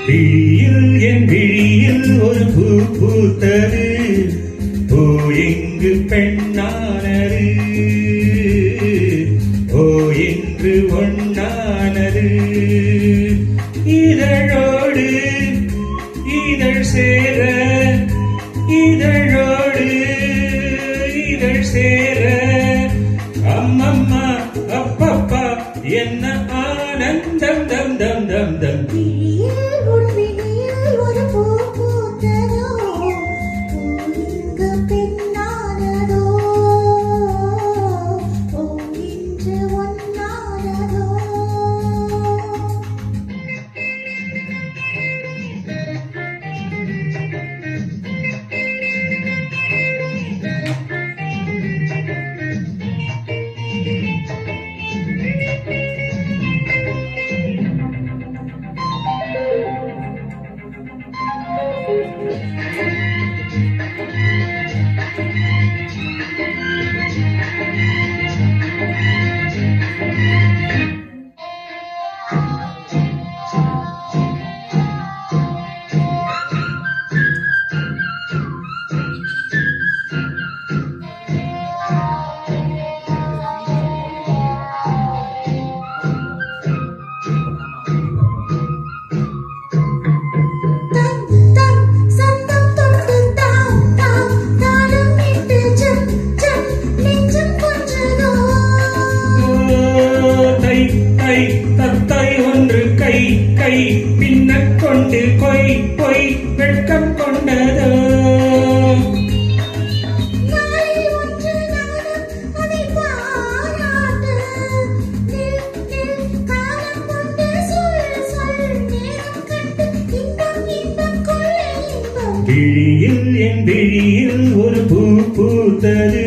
விழியில் என் விழியில் ஒரு பூ பூத்தது, பூ எங்கு பெண்ணானது, ஓ என்று ஒண்ணானது. இதழோடு இதழ் சேர, இதழோடு இதழ் சேர, அம்மம்மா அப்பப்பா என்ன ஆனந்தம் தம் தம் தம் தம். கை பின்னக் கொண்டு கொய் கொய் வெட்கம் கொண்டதோ. விழியில் என் விழியில் ஒரு பூ பூத்தது,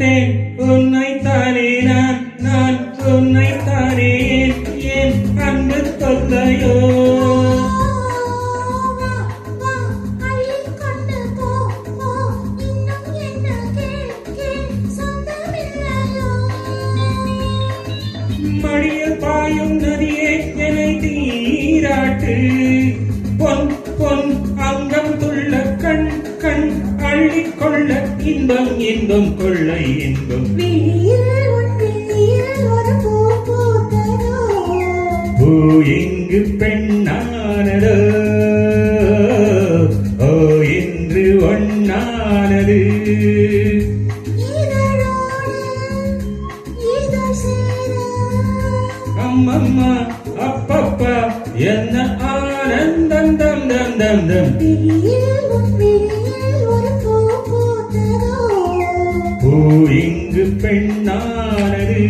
தேன் உன்னைத்தானே நான், நான் உன்னைத்தானே என் அன்பு தொல்லையோ. மடியில் பாயும் நதியே என்னை தீராட்டு, பொன் பொன் அங்கம் துள்ள கண் கண் அள்ளிக்கொள்ள இன்பம் இன்பம் கொள்ளை இன்பம். பூ எங்கு பெண்ணானதோ, ஓ என்று ஒண்ணானது. அம்மம்மா அப்பப்பா என்ன ஆனந்தம் தம் தம் தம் தம். பூ இங்கு பெண்ணானது.